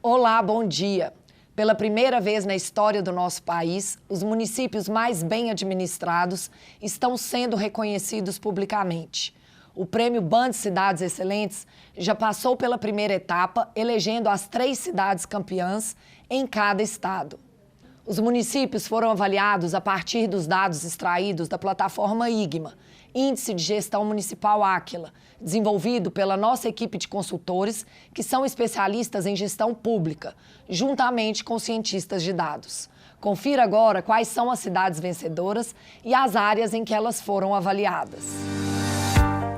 Olá, bom dia. Pela primeira vez na história do nosso país, os municípios mais bem administrados estão sendo reconhecidos publicamente. O Prêmio BAN de Cidades Excelentes já passou pela primeira etapa, elegendo as 3 cidades campeãs em cada estado. Os municípios foram avaliados a partir dos dados extraídos da plataforma IGMA, Índice de Gestão Municipal Áquila, desenvolvido pela nossa equipe de consultores, que são especialistas em gestão pública, juntamente com cientistas de dados. Confira agora quais são as cidades vencedoras e as áreas em que elas foram avaliadas.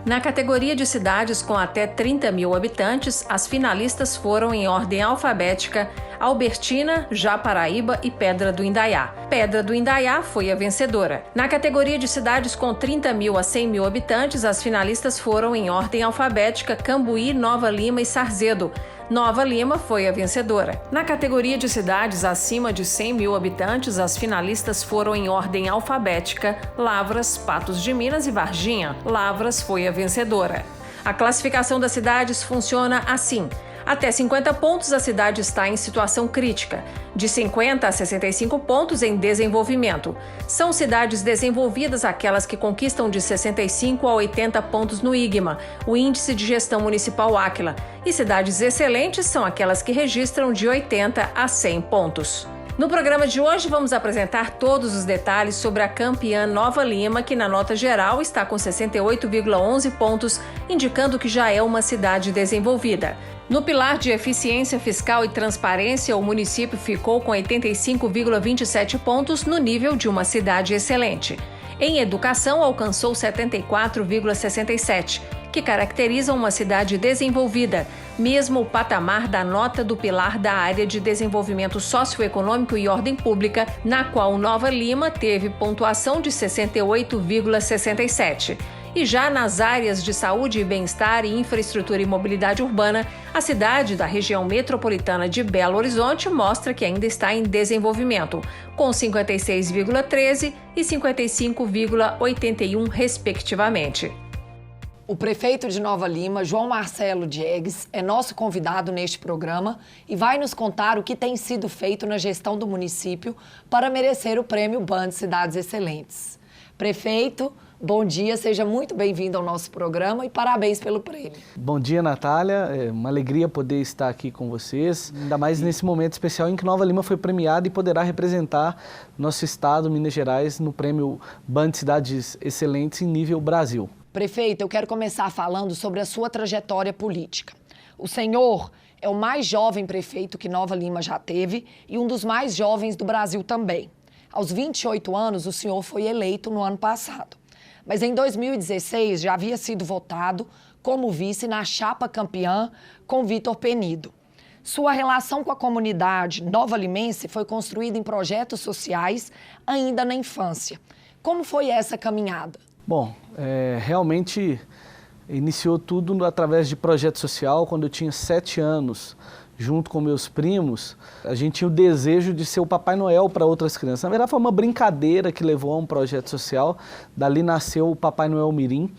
Na categoria de cidades com até 30 mil habitantes, as finalistas foram em ordem alfabética: Albertina, Japaraíba e Pedra do Indaiá. Pedra do Indaiá foi a vencedora. Na categoria de cidades com 30 mil a 100 mil habitantes, as finalistas foram em ordem alfabética: Cambuí, Nova Lima e Sarzedo. Nova Lima foi a vencedora. Na categoria de cidades acima de 100 mil habitantes, as finalistas foram em ordem alfabética: Lavras, Patos de Minas e Varginha. Lavras foi a vencedora. A classificação das cidades funciona assim: até 50 pontos, a cidade está em situação crítica. De 50 a 65 pontos, em desenvolvimento. São cidades desenvolvidas aquelas que conquistam de 65 a 80 pontos no IGMA, o Índice de Gestão Municipal Áquila. E cidades excelentes são aquelas que registram de 80 a 100 pontos. No programa de hoje, vamos apresentar todos os detalhes sobre a campeã Nova Lima, que na nota geral está com 68,11 pontos, indicando que já é uma cidade desenvolvida. No pilar de eficiência fiscal e transparência, o município ficou com 85,27 pontos no nível de uma cidade excelente. Em educação, alcançou 74,67, que caracterizam uma cidade desenvolvida, mesmo o patamar da nota do pilar da área de desenvolvimento socioeconômico e ordem pública, na qual Nova Lima teve pontuação de 68,67. E já nas áreas de saúde e bem-estar e infraestrutura e mobilidade urbana, a cidade da região metropolitana de Belo Horizonte mostra que ainda está em desenvolvimento, com 56,13 e 55,81 respectivamente. O prefeito de Nova Lima, João Marcelo Diegues, é nosso convidado neste programa e vai nos contar o que tem sido feito na gestão do município para merecer o Prêmio BAN de Cidades Excelentes. Prefeito, bom dia, seja muito bem-vindo ao nosso programa e parabéns pelo prêmio. Bom dia, Natália. É uma alegria poder estar aqui com vocês, ainda mais nesse momento especial em que Nova Lima foi premiada e poderá representar nosso estado, Minas Gerais, no Prêmio BAN de Cidades Excelentes em nível Brasil. Prefeito, eu quero começar falando sobre a sua trajetória política. O senhor é o mais jovem prefeito que Nova Lima já teve e um dos mais jovens do Brasil também. Aos 28 anos, o senhor foi eleito no ano passado. Mas em 2016 já havia sido votado como vice na chapa campeã com Vitor Penido. Sua relação com a comunidade nova-limense foi construída em projetos sociais ainda na infância. Como foi essa caminhada? Bom, realmente iniciou tudo através de projeto social. Quando eu tinha 7 anos, junto com meus primos, a gente tinha o desejo de ser o Papai Noel para outras crianças. Na verdade, foi uma brincadeira que levou a um projeto social. Dali nasceu o Papai Noel Mirim.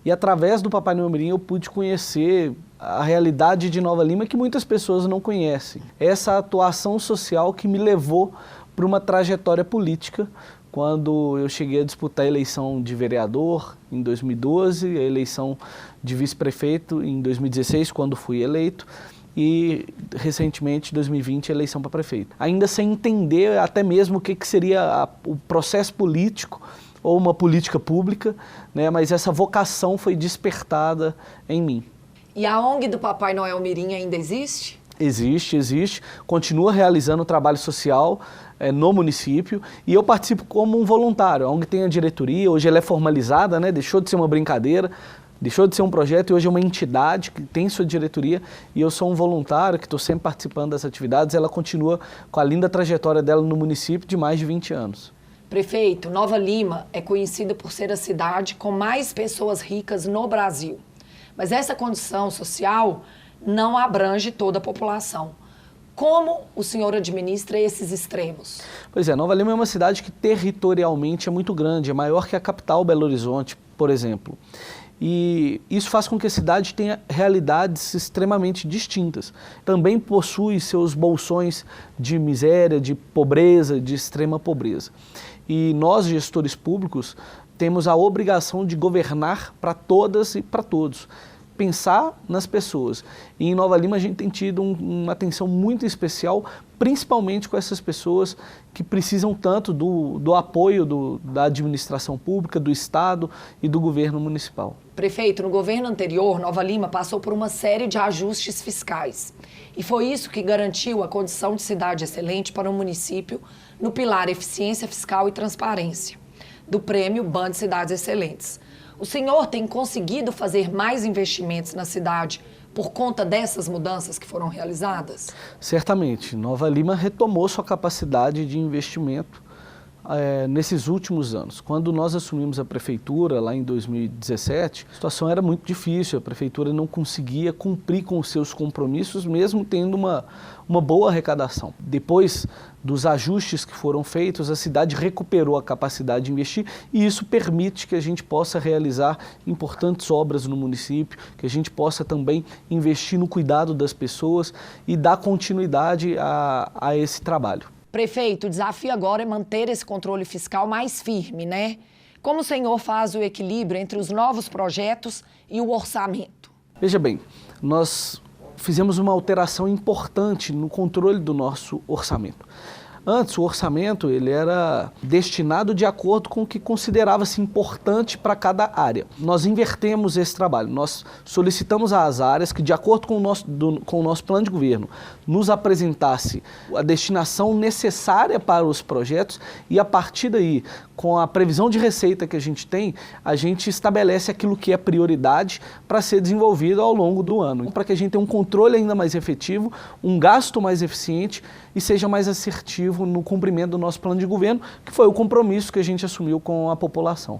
E através do Papai Noel Mirim eu pude conhecer a realidade de Nova Lima que muitas pessoas não conhecem. Essa atuação social que me levou para uma trajetória política. Quando eu cheguei a disputar a eleição de vereador em 2012, a eleição de vice-prefeito em 2016, quando fui eleito, e recentemente, em 2020, a eleição para prefeito. Ainda sem entender até mesmo o que seria o processo político ou uma política pública, né? Mas essa vocação foi despertada em mim. E a ONG do Papai Noel Mirim ainda existe? Existe. Continua realizando trabalho social no município e eu participo como um voluntário. A ONG tem a diretoria, hoje ela é formalizada, né? Deixou de ser uma brincadeira, deixou de ser um projeto e hoje é uma entidade que tem sua diretoria e eu sou um voluntário que estou sempre participando das atividades. Ela continua com a linda trajetória dela no município de mais de 20 anos. Prefeito, Nova Lima é conhecida por ser a cidade com mais pessoas ricas no Brasil. Mas essa condição social não abrange toda a população. Como o senhor administra esses extremos? Pois é, Nova Lima é uma cidade que territorialmente é muito grande, é maior que a capital Belo Horizonte, por exemplo. E isso faz com que a cidade tenha realidades extremamente distintas. Também possui seus bolsões de miséria, de pobreza, de extrema pobreza. E nós, gestores públicos, temos a obrigação de governar para todas e para todos. Pensar nas pessoas. E em Nova Lima a gente tem tido uma atenção muito especial, principalmente com essas pessoas que precisam tanto do apoio da administração pública, do Estado e do governo municipal. Prefeito, no governo anterior, Nova Lima passou por uma série de ajustes fiscais. E foi isso que garantiu a condição de cidade excelente para o município no pilar Eficiência Fiscal e Transparência, do prêmio BAN de Cidades Excelentes. O senhor tem conseguido fazer mais investimentos na cidade por conta dessas mudanças que foram realizadas? Certamente. Nova Lima retomou sua capacidade de investimento nesses últimos anos. Quando nós assumimos a prefeitura, lá em 2017, a situação era muito difícil, a prefeitura não conseguia cumprir com os seus compromissos, mesmo tendo uma boa arrecadação. Depois dos ajustes que foram feitos, a cidade recuperou a capacidade de investir e isso permite que a gente possa realizar importantes obras no município, que a gente possa também investir no cuidado das pessoas e dar continuidade a esse trabalho. Prefeito, o desafio agora é manter esse controle fiscal mais firme, né? Como o senhor faz o equilíbrio entre os novos projetos e o orçamento? Veja bem, nós fizemos uma alteração importante no controle do nosso orçamento. Antes, o orçamento ele era destinado de acordo com o que considerava-se importante para cada área. Nós invertemos esse trabalho, nós solicitamos às áreas que, de acordo com o nosso plano de governo, nos apresentasse a destinação necessária para os projetos e, a partir daí, com a previsão de receita que a gente estabelece aquilo que é prioridade para ser desenvolvido ao longo do ano, para que a gente tenha um controle ainda mais efetivo, um gasto mais eficiente e seja mais assertivo no cumprimento do nosso plano de governo, que foi o compromisso que a gente assumiu com a população.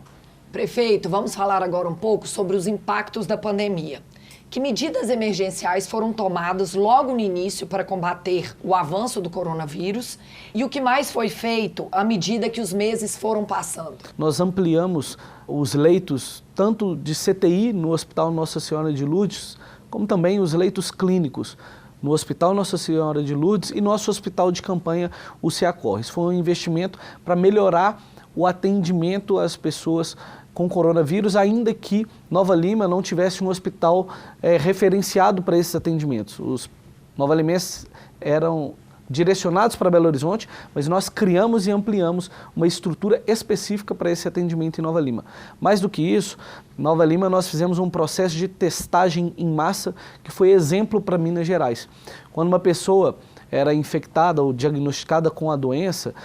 Prefeito, vamos falar agora um pouco sobre os impactos da pandemia. Que medidas emergenciais foram tomadas logo no início para combater o avanço do coronavírus e o que mais foi feito à medida que os meses foram passando? Nós ampliamos os leitos tanto de CTI no Hospital Nossa Senhora de Lourdes, como também os leitos clínicos no Hospital Nossa Senhora de Lourdes e nosso hospital de campanha, o CEACOR. Isso foi um investimento para melhorar o atendimento às pessoas com coronavírus, ainda que Nova Lima não tivesse um hospital referenciado para esses atendimentos. Os nova-limenses eram direcionados para Belo Horizonte, mas nós criamos e ampliamos uma estrutura específica para esse atendimento em Nova Lima. Mais do que isso, em Nova Lima nós fizemos um processo de testagem em massa que foi exemplo para Minas Gerais. Quando uma pessoa era infectada ou diagnosticada com a doença,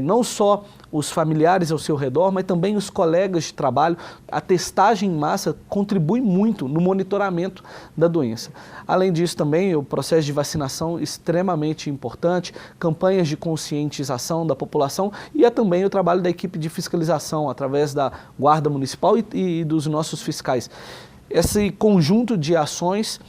não só os familiares ao seu redor, mas também os colegas de trabalho, a testagem em massa contribui muito no monitoramento da doença. Além disso também, o processo de vacinação extremamente importante, campanhas de conscientização da população e também o trabalho da equipe de fiscalização através da Guarda Municipal e dos nossos fiscais. Esse conjunto de ações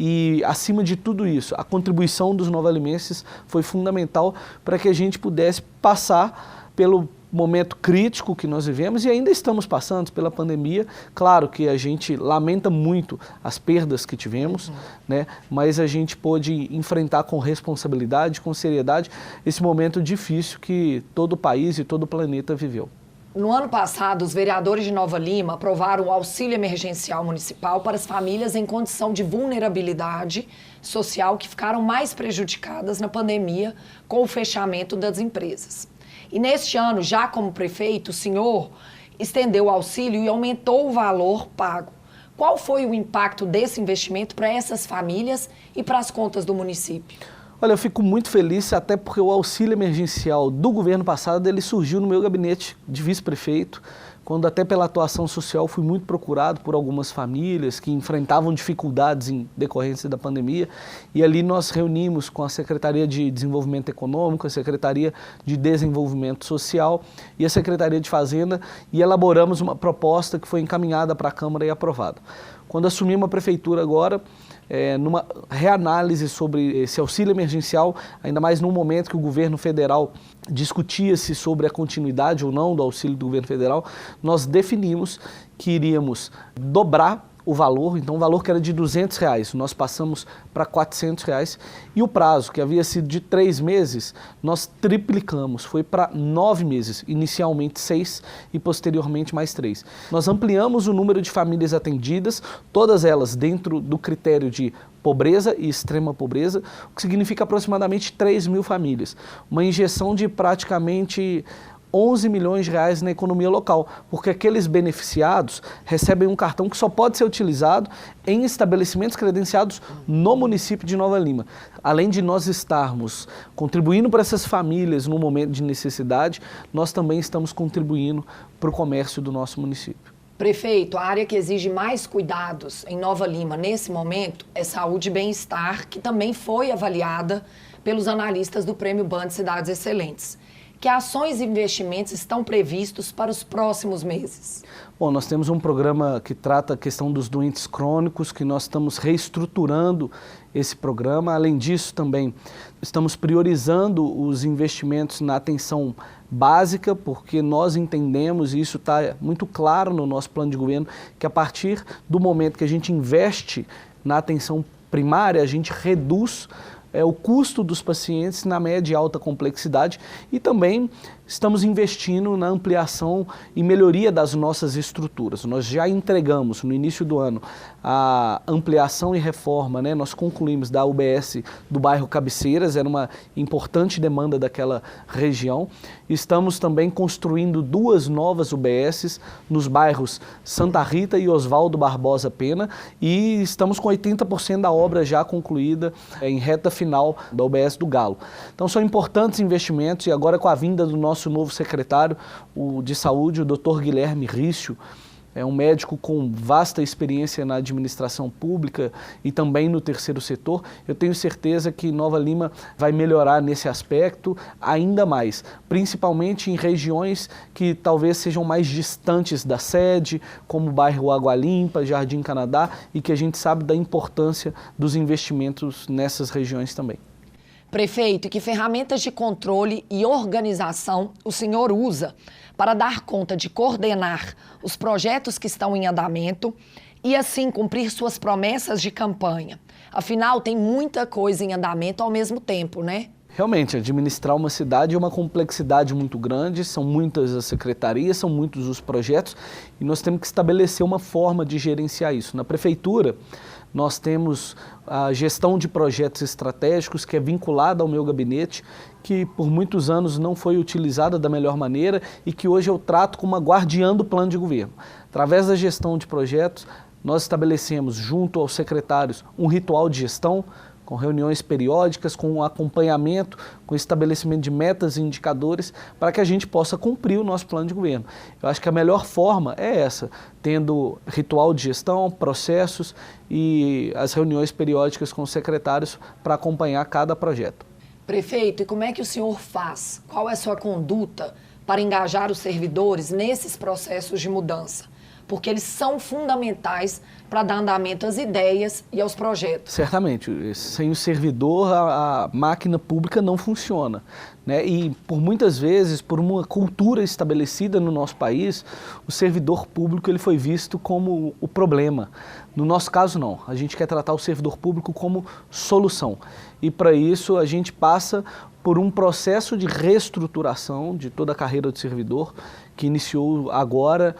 e, acima de tudo isso, a contribuição dos nova-limenses foi fundamental para que a gente pudesse passar pelo momento crítico que nós vivemos e ainda estamos passando pela pandemia. Claro que a gente lamenta muito as perdas que tivemos, né? Mas a gente pôde enfrentar com responsabilidade, com seriedade, esse momento difícil que todo o país e todo o planeta viveu. No ano passado, os vereadores de Nova Lima aprovaram o auxílio emergencial municipal para as famílias em condição de vulnerabilidade social que ficaram mais prejudicadas na pandemia com o fechamento das empresas. E neste ano, já como prefeito, o senhor estendeu o auxílio e aumentou o valor pago. Qual foi o impacto desse investimento para essas famílias e para as contas do município? Olha, eu fico muito feliz, até porque o auxílio emergencial do governo passado, ele surgiu no meu gabinete de vice-prefeito, quando até pela atuação social fui muito procurado por algumas famílias que enfrentavam dificuldades em decorrência da pandemia, e ali nós reunimos com a Secretaria de Desenvolvimento Econômico, a Secretaria de Desenvolvimento Social e a Secretaria de Fazenda e elaboramos uma proposta que foi encaminhada para a Câmara e aprovada. Quando assumimos a prefeitura agora, numa reanálise sobre esse auxílio emergencial, ainda mais num momento que o governo federal discutia-se sobre a continuidade ou não do auxílio do governo federal, nós definimos que iríamos dobrar o valor, então o valor que era de R$200, nós passamos para R$400, e o prazo, que havia sido de 3 meses, nós triplicamos, foi para 9 meses, inicialmente 6 e posteriormente mais 3. Nós ampliamos o número de famílias atendidas, todas elas dentro do critério de pobreza e extrema pobreza, o que significa aproximadamente 3.000 famílias. Uma injeção de praticamente 11 milhões de reais na economia local, porque aqueles beneficiados recebem um cartão que só pode ser utilizado em estabelecimentos credenciados no município de Nova Lima. Além de nós estarmos contribuindo para essas famílias no momento de necessidade, nós também estamos contribuindo para o comércio do nosso município. Prefeito, a área que exige mais cuidados em Nova Lima nesse momento é saúde e bem-estar, que também foi avaliada pelos analistas do Prêmio BAND Cidades Excelentes. Que ações e investimentos estão previstos para os próximos meses? Bom, nós temos um programa que trata a questão dos doentes crônicos, que nós estamos reestruturando esse programa. Além disso, também estamos priorizando os investimentos na atenção básica, porque nós entendemos, e isso está muito claro no nosso plano de governo, que a partir do momento que a gente investe na atenção primária, a gente reduz o custo dos pacientes na média e alta complexidade, e também estamos investindo na ampliação e melhoria das nossas estruturas. Nós já entregamos no início do ano a ampliação e reforma, né? Nós concluímos da UBS do bairro Cabeceiras, era uma importante demanda daquela região. Estamos também construindo 2 novas UBSs nos bairros Santa Rita e Oswaldo Barbosa Pena, e estamos com 80% da obra já concluída em reta final da UBS do Galo. Então são importantes investimentos, e agora com a vinda do nosso novo secretário de saúde, o Dr. Guilherme Rício, é um médico com vasta experiência na administração pública e também no terceiro setor. Eu tenho certeza que Nova Lima vai melhorar nesse aspecto ainda mais, principalmente em regiões que talvez sejam mais distantes da sede, como o bairro Água Limpa, Jardim Canadá, e que a gente sabe da importância dos investimentos nessas regiões também. Prefeito, que ferramentas de controle e organização o senhor usa para dar conta de coordenar os projetos que estão em andamento e, assim, cumprir suas promessas de campanha? Afinal, tem muita coisa em andamento ao mesmo tempo, né? Realmente, administrar uma cidade é uma complexidade muito grande, são muitas as secretarias, são muitos os projetos, e nós temos que estabelecer uma forma de gerenciar isso. Na prefeitura, nós temos a gestão de projetos estratégicos, que é vinculada ao meu gabinete, que por muitos anos não foi utilizada da melhor maneira e que hoje eu trato como uma guardiã do plano de governo. Através da gestão de projetos, nós estabelecemos junto aos secretários um ritual de gestão, com reuniões periódicas, com acompanhamento, com estabelecimento de metas e indicadores, para que a gente possa cumprir o nosso plano de governo. Eu acho que a melhor forma é essa, tendo ritual de gestão, processos e as reuniões periódicas com os secretários para acompanhar cada projeto. Prefeito, e como é que o senhor faz? Qual é a sua conduta para engajar os servidores nesses processos de mudança? Porque eles são fundamentais para dar andamento às ideias e aos projetos. Certamente, sem o servidor a máquina pública não funciona, né? E por muitas vezes, por uma cultura estabelecida no nosso país, o servidor público ele foi visto como o problema. No nosso caso não, a gente quer tratar o servidor público como solução. E para isso a gente passa por um processo de reestruturação de toda a carreira do servidor, que iniciou agora,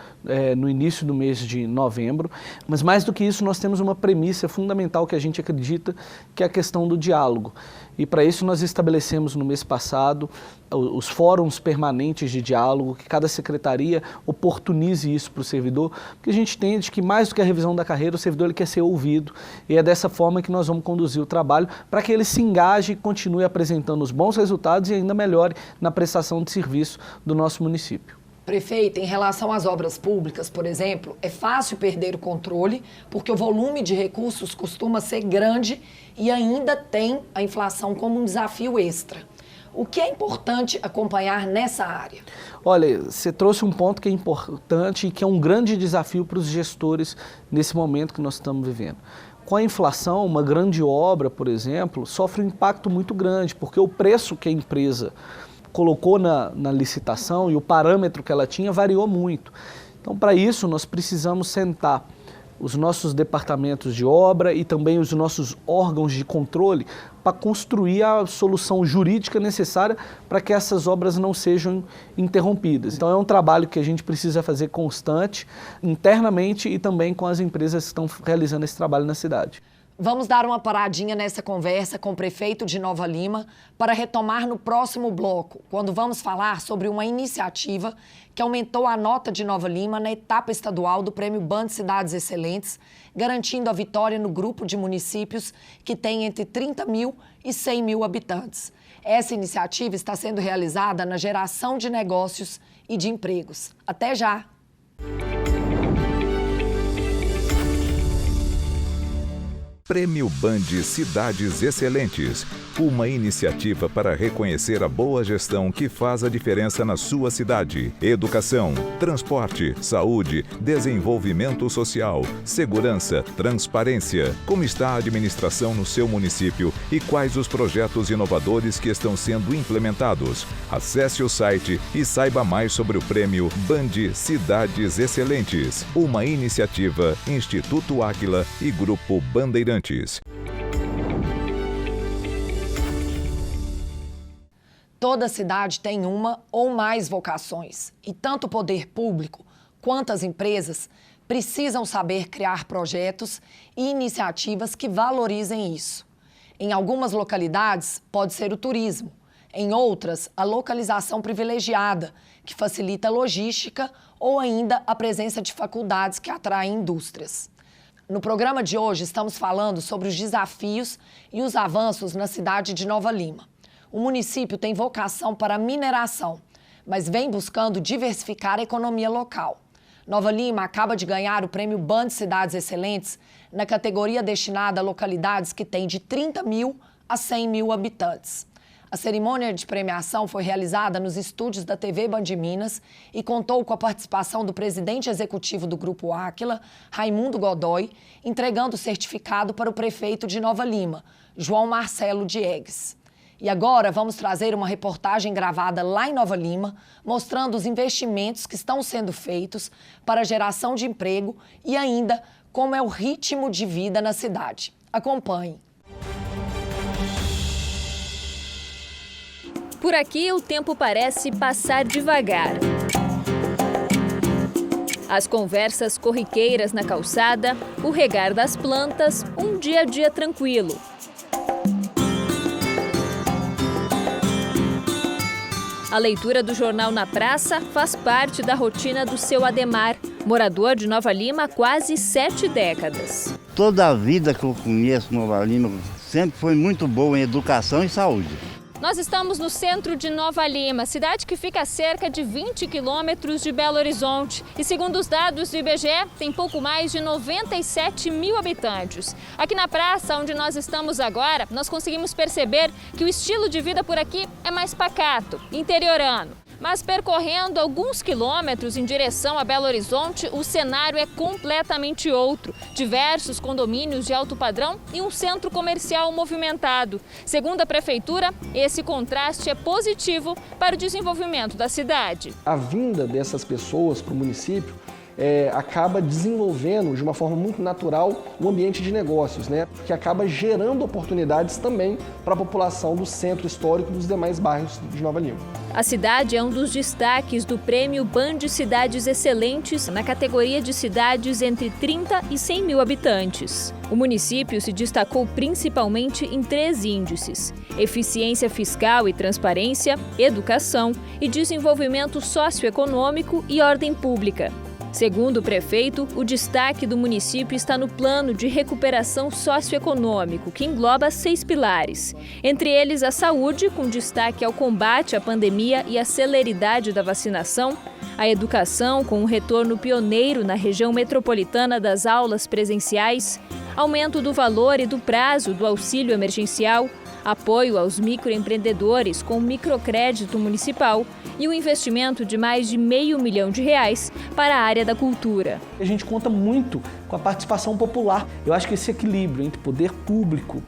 no início do mês de novembro. Mas mais do que isso, nós temos uma premissa fundamental que a gente acredita, que é a questão do diálogo. E para isso nós estabelecemos no mês passado os fóruns permanentes de diálogo, que cada secretaria oportunize isso para o servidor, porque a gente entende que mais do que a revisão da carreira, o servidor ele quer ser ouvido, e é dessa forma que nós vamos conduzir o trabalho, para que ele se engaje e continue apresentando os bons resultados e ainda melhore na prestação de serviço do nosso município. Prefeito, em relação às obras públicas, por exemplo, é fácil perder o controle, porque o volume de recursos costuma ser grande e ainda tem a inflação como um desafio extra. O que é importante acompanhar nessa área? Olha, você trouxe um ponto que é importante e que é um grande desafio para os gestores nesse momento que nós estamos vivendo. Com a inflação, uma grande obra, por exemplo, sofre um impacto muito grande, porque o preço que a empresa colocou na licitação e o parâmetro que ela tinha variou muito. Então, Então, para isso, nós precisamos sentar os nossos departamentos de obra e também os nossos órgãos de controle para construir a solução jurídica necessária para que essas obras não sejam interrompidas. Então é um trabalho que a gente precisa fazer constante, internamente e também com as empresas que estão realizando esse trabalho na cidade. Vamos dar uma paradinha nessa conversa com o prefeito de Nova Lima para retomar no próximo bloco, quando vamos falar sobre uma iniciativa que aumentou a nota de Nova Lima na etapa estadual do Prêmio Band Cidades Excelentes, garantindo a vitória no grupo de municípios que tem entre 30 mil e 100 mil habitantes. Essa iniciativa está sendo realizada na geração de negócios e de empregos. Até já! Prêmio Band Cidades Excelentes, uma iniciativa para reconhecer a boa gestão que faz a diferença na sua cidade. Educação, transporte, saúde, desenvolvimento social, segurança, transparência. Como está a administração no seu município e quais os projetos inovadores que estão sendo implementados? Acesse o site e saiba mais sobre o Prêmio Band Cidades Excelentes, uma iniciativa Instituto Áquila e Grupo Bandeirantes. Toda cidade tem uma ou mais vocações, e tanto o poder público quanto as empresas precisam saber criar projetos e iniciativas que valorizem isso. Em algumas localidades, pode ser o turismo. Em outras, a localização privilegiada, que facilita a logística ou ainda a presença de faculdades que atraem indústrias. No programa de hoje, estamos falando sobre os desafios e os avanços na cidade de Nova Lima. O município tem vocação para a mineração, mas vem buscando diversificar a economia local. Nova Lima acaba de ganhar o Prêmio Band Cidades Excelentes na categoria destinada a localidades que têm de 30 mil a 100 mil habitantes. A cerimônia de premiação foi realizada nos estúdios da TV Band Minas e contou com a participação do presidente executivo do Grupo Áquila, Raimundo Godoy, entregando o certificado para o prefeito de Nova Lima, João Marcelo Diegues. E agora vamos trazer uma reportagem gravada lá em Nova Lima, mostrando os investimentos que estão sendo feitos para a geração de emprego e ainda como é o ritmo de vida na cidade. Acompanhe. Por aqui, o tempo parece passar devagar. As conversas corriqueiras na calçada, o regar das plantas, um dia a dia tranquilo. A leitura do jornal na praça faz parte da rotina do seu Ademar, morador de Nova Lima há quase 7 décadas. Toda a vida que eu conheço Nova Lima sempre foi muito boa em educação e saúde. Nós estamos no centro de Nova Lima, cidade que fica a cerca de 20 quilômetros de Belo Horizonte. E segundo os dados do IBGE, tem pouco mais de 97 mil habitantes. Aqui na praça, onde nós estamos agora, nós conseguimos perceber que o estilo de vida por aqui é mais pacato, interiorano. Mas percorrendo alguns quilômetros em direção a Belo Horizonte, o cenário é completamente outro. Diversos condomínios de alto padrão e um centro comercial movimentado. Segundo a prefeitura, esse contraste é positivo para o desenvolvimento da cidade. A vinda dessas pessoas para o município acaba desenvolvendo de uma forma muito natural o ambiente de negócios, que acaba gerando oportunidades também para a população do centro histórico e dos demais bairros de Nova Lima. A cidade é um dos destaques do Prêmio Band Cidades Excelentes na categoria de cidades entre 30 e 100 mil habitantes. O município se destacou principalmente em 3 índices: eficiência fiscal e transparência, educação e desenvolvimento socioeconômico e ordem pública. Segundo o prefeito, o destaque do município está no plano de recuperação socioeconômico, que engloba 6 pilares. Entre eles, a saúde, com destaque ao combate à pandemia e à celeridade da vacinação, a educação, com um retorno pioneiro na região metropolitana das aulas presenciais, aumento do valor e do prazo do auxílio emergencial, apoio aos microempreendedores com microcrédito municipal e o investimento de mais de R$500 milhão para a área da cultura. A gente conta muito com a participação popular. Eu acho que esse equilíbrio entre poder público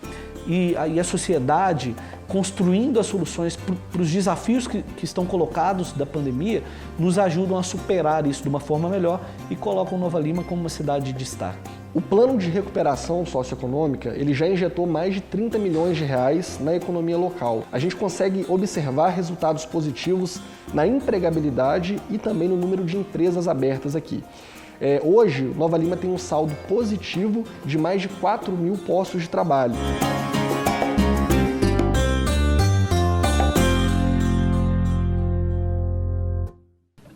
e a sociedade construindo as soluções para os desafios que estão colocados da pandemia, nos ajudam a superar isso de uma forma melhor e colocam Nova Lima como uma cidade de destaque. O plano de recuperação socioeconômica, ele já injetou mais de 30 milhões de reais na economia local. A gente consegue observar resultados positivos na empregabilidade e também no número de empresas abertas aqui. Hoje, Nova Lima tem um saldo positivo de mais de 4 mil postos de trabalho.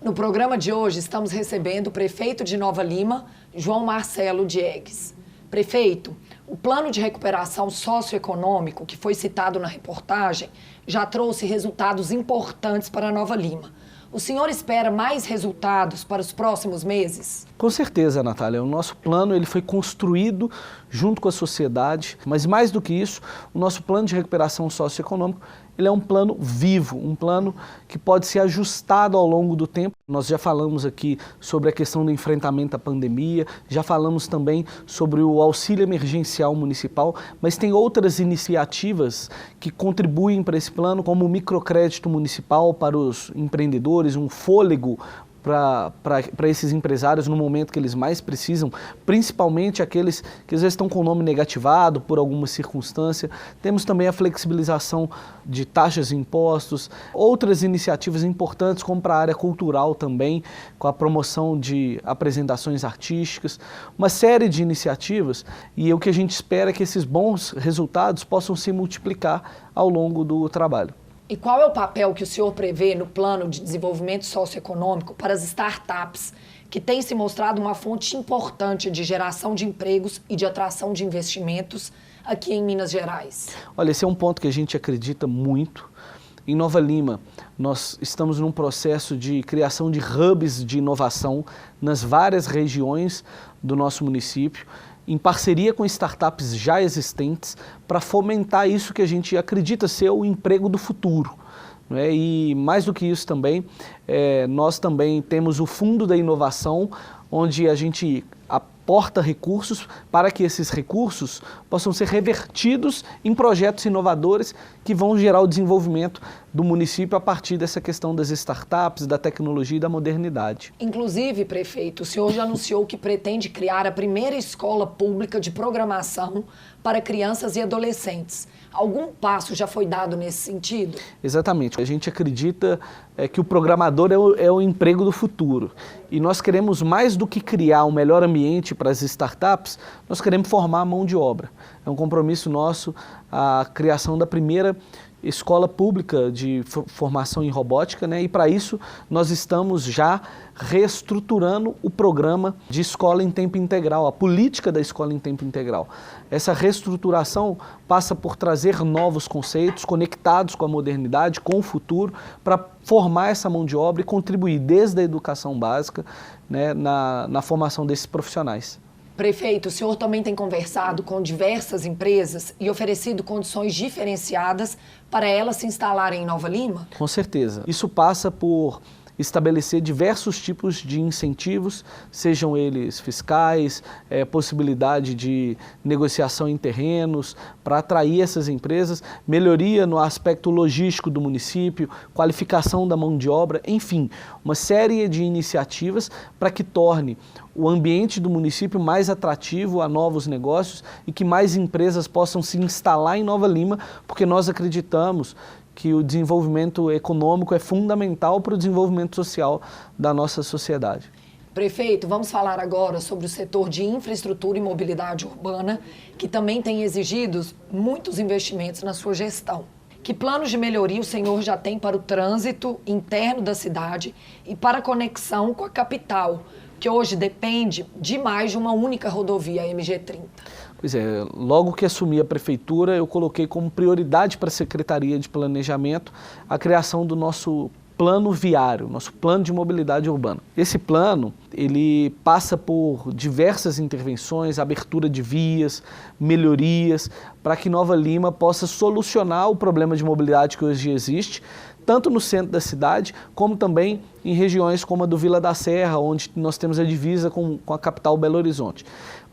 No programa de hoje, estamos recebendo o prefeito de Nova Lima, João Marcelo Diegues. Prefeito, o plano de recuperação socioeconômico que foi citado na reportagem já trouxe resultados importantes para Nova Lima. O senhor espera mais resultados para os próximos meses? Com certeza, Natália. O nosso plano ele foi construído junto com a sociedade, mas mais do que isso, o nosso plano de recuperação socioeconômica ele é um plano vivo, um plano que pode ser ajustado ao longo do tempo. Nós já falamos aqui sobre a questão do enfrentamento à pandemia, já falamos também sobre o auxílio emergencial municipal, mas tem outras iniciativas que contribuem para esse plano, como o microcrédito municipal para os empreendedores, um fôlego para esses empresários no momento que eles mais precisam, principalmente aqueles que às vezes estão com o nome negativado por alguma circunstância. Temos também a flexibilização de taxas e impostos, outras iniciativas importantes como para a área cultural também, com a promoção de apresentações artísticas, uma série de iniciativas, e o que a gente espera é que esses bons resultados possam se multiplicar ao longo do trabalho. E qual é o papel que o senhor prevê no plano de desenvolvimento socioeconômico para as startups, que tem se mostrado uma fonte importante de geração de empregos e de atração de investimentos aqui em Minas Gerais? Olha, esse é um ponto que a gente acredita muito. Em Nova Lima, nós estamos num processo de criação de hubs de inovação nas várias regiões do nosso município, em parceria com startups já existentes, para fomentar isso que a gente acredita ser o emprego do futuro. Né? E mais do que isso também, nós também temos o Fundo da Inovação, onde a gente aporta recursos para que esses recursos possam ser revertidos em projetos inovadores que vão gerar o desenvolvimento do município a partir dessa questão das startups, da tecnologia e da modernidade. Inclusive, prefeito, o senhor já anunciou que pretende criar a primeira escola pública de programação para crianças e adolescentes. Algum passo já foi dado nesse sentido? Exatamente. A gente acredita que o programador é o emprego do futuro. E nós queremos, mais do que criar um melhor ambiente para as startups, nós queremos formar a mão de obra. É um compromisso nosso a criação da primeira escola pública de formação em robótica, né? E para isso nós estamos já reestruturando o programa de escola em tempo integral, a política da escola em tempo integral. Essa reestruturação passa por trazer novos conceitos conectados com a modernidade, com o futuro, para formar essa mão de obra e contribuir desde a educação básica, né, na formação desses profissionais. Prefeito, o senhor também tem conversado com diversas empresas e oferecido condições diferenciadas para elas se instalarem em Nova Lima? Com certeza. Isso passa por estabelecer diversos tipos de incentivos, sejam eles fiscais, possibilidade de negociação em terrenos, para atrair essas empresas, melhoria no aspecto logístico do município, qualificação da mão de obra, enfim, uma série de iniciativas para que torne o ambiente do município mais atrativo a novos negócios e que mais empresas possam se instalar em Nova Lima, porque nós acreditamos que o desenvolvimento econômico é fundamental para o desenvolvimento social da nossa sociedade. Prefeito, vamos falar agora sobre o setor de infraestrutura e mobilidade urbana, que também tem exigido muitos investimentos na sua gestão. Que planos de melhoria o senhor já tem para o trânsito interno da cidade e para a conexão com a capital, que hoje depende demais de uma única rodovia, a MG30? Pois é, logo que assumi a prefeitura, eu coloquei como prioridade para a Secretaria de Planejamento a criação do nosso plano viário, nosso plano de mobilidade urbana. Esse plano, ele passa por diversas intervenções, abertura de vias, melhorias, para que Nova Lima possa solucionar o problema de mobilidade que hoje existe, tanto no centro da cidade, como também em regiões como a do Vila da Serra, onde nós temos a divisa com a capital Belo Horizonte.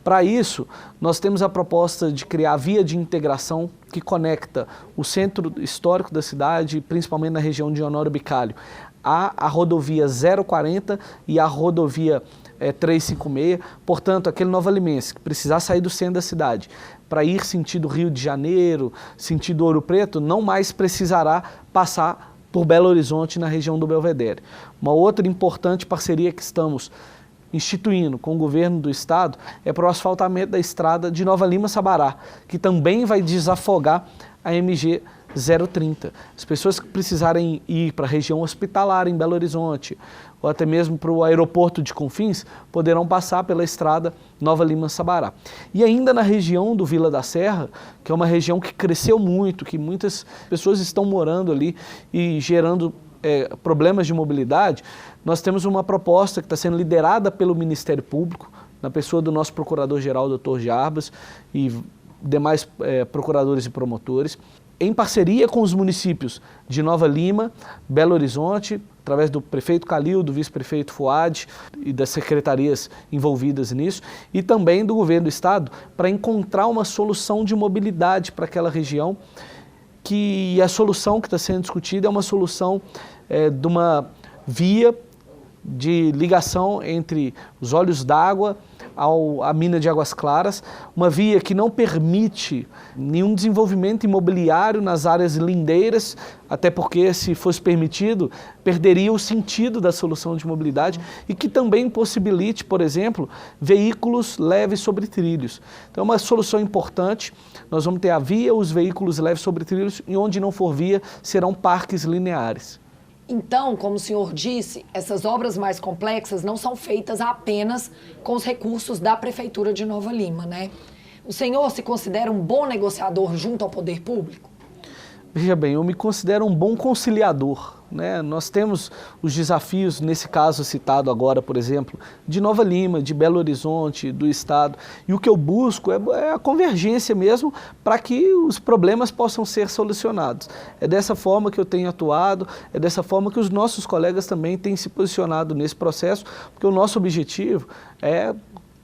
Para isso, nós temos a proposta de criar a via de integração que conecta o centro histórico da cidade, principalmente na região de Honório Bicalho, a rodovia 040 e a rodovia 356. Portanto, aquele novalimense que precisar sair do centro da cidade para ir sentido Rio de Janeiro, sentido Ouro Preto, não mais precisará passar por Belo Horizonte na região do Belvedere. Uma outra importante parceria que estamos instituindo com o governo do estado é para o asfaltamento da estrada de Nova Lima-Sabará, que também vai desafogar a MG 030. As pessoas que precisarem ir para a região hospitalar em Belo Horizonte ou até mesmo para o aeroporto de Confins poderão passar pela estrada Nova Lima-Sabará. E ainda na região do Vila da Serra, que é uma região que cresceu muito, que muitas pessoas estão morando ali e gerando problemas de mobilidade, nós temos uma proposta que está sendo liderada pelo Ministério Público, na pessoa do nosso Procurador-Geral, Dr. Jarbas, e demais procuradores e promotores, em parceria com os municípios de Nova Lima, Belo Horizonte, através do prefeito Calil, do vice-prefeito Fuad e das secretarias envolvidas nisso, e também do governo do estado, para encontrar uma solução de mobilidade para aquela região, que a solução que está sendo discutida é uma solução de uma via de ligação entre os olhos d'água à mina de Águas Claras, uma via que não permite nenhum desenvolvimento imobiliário nas áreas lindeiras, até porque, se fosse permitido, perderia o sentido da solução de mobilidade, e que também possibilite, por exemplo, veículos leves sobre trilhos. Então é uma solução importante. Nós vamos ter a via, os veículos leves sobre trilhos, e onde não for via, serão parques lineares. Então, como o senhor disse, essas obras mais complexas não são feitas apenas com os recursos da Prefeitura de Nova Lima, né? O senhor se considera um bom negociador junto ao poder público? Veja bem, eu me considero um bom conciliador, né? Nós temos os desafios, nesse caso citado agora, por exemplo, de Nova Lima, de Belo Horizonte, do estado, e o que eu busco é a convergência mesmo para que os problemas possam ser solucionados. É dessa forma que eu tenho atuado, é dessa forma que os nossos colegas também têm se posicionado nesse processo, porque o nosso objetivo é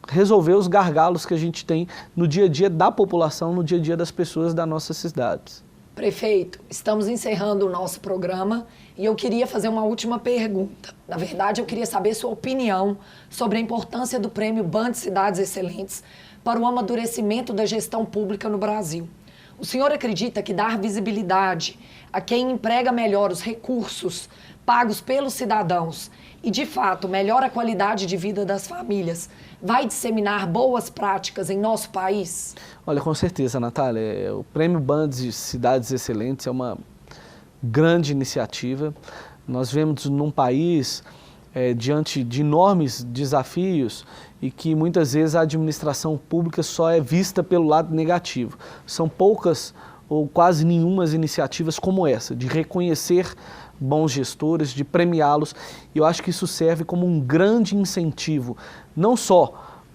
resolver os gargalos que a gente tem no dia a dia da população, no dia a dia das pessoas das nossas cidades. Prefeito, estamos encerrando o nosso programa e eu queria fazer uma última pergunta. Na verdade, eu queria saber sua opinião sobre a importância do Prêmio BAN de Cidades Excelentes para o amadurecimento da gestão pública no Brasil. O senhor acredita que dar visibilidade a quem emprega melhor os recursos pagos pelos cidadãos e, de fato, melhora a qualidade de vida das famílias vai disseminar boas práticas em nosso país? Olha, com certeza, Natália. O Prêmio BAN de Cidades Excelentes é uma grande iniciativa. Nós vemos num país diante de enormes desafios e que muitas vezes a administração pública só é vista pelo lado negativo. São poucas ou quase nenhumas iniciativas como essa, de reconhecer bons gestores, de premiá-los. E eu acho que isso serve como um grande incentivo, não só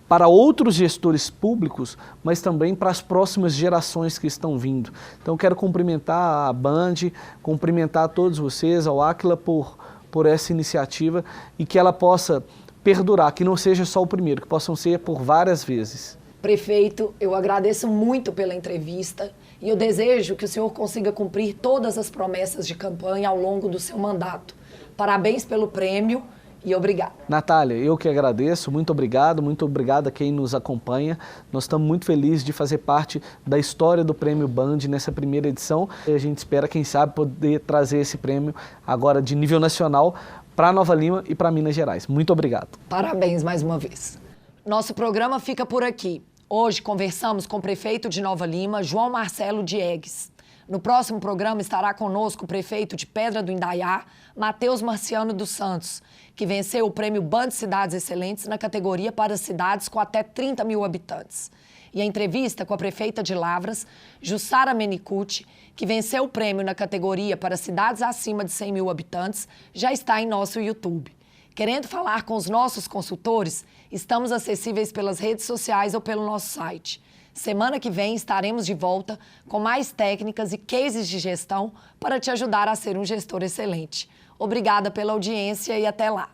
para outros gestores públicos, mas também para as próximas gerações que estão vindo. Então, quero cumprimentar a Band, cumprimentar a todos vocês, ao Aquila, por essa iniciativa e que ela possa perdurar, que não seja só o primeiro, que possam ser por várias vezes. Prefeito, eu agradeço muito pela entrevista e eu desejo que o senhor consiga cumprir todas as promessas de campanha ao longo do seu mandato. Parabéns pelo prêmio e obrigado. Natália, eu que agradeço, muito obrigado a quem nos acompanha. Nós estamos muito felizes de fazer parte da história do Prêmio BAN nessa primeira edição. E a gente espera, quem sabe, poder trazer esse prêmio agora de nível nacional para Nova Lima e para Minas Gerais. Muito obrigado. Parabéns mais uma vez. Nosso programa fica por aqui. Hoje conversamos com o prefeito de Nova Lima, João Marcelo Diegues. No próximo programa estará conosco o prefeito de Pedra do Indaiá, Matheus Marciano dos Santos, que venceu o Prêmio BAN de Cidades Excelentes na categoria para cidades com até 30 mil habitantes. E a entrevista com a prefeita de Lavras, Jussara Menicucci, que venceu o prêmio na categoria para cidades acima de 100 mil habitantes, já está em nosso YouTube. Querendo falar com os nossos consultores, estamos acessíveis pelas redes sociais ou pelo nosso site. Semana que vem estaremos de volta com mais técnicas e cases de gestão para te ajudar a ser um gestor excelente. Obrigada pela audiência e até lá!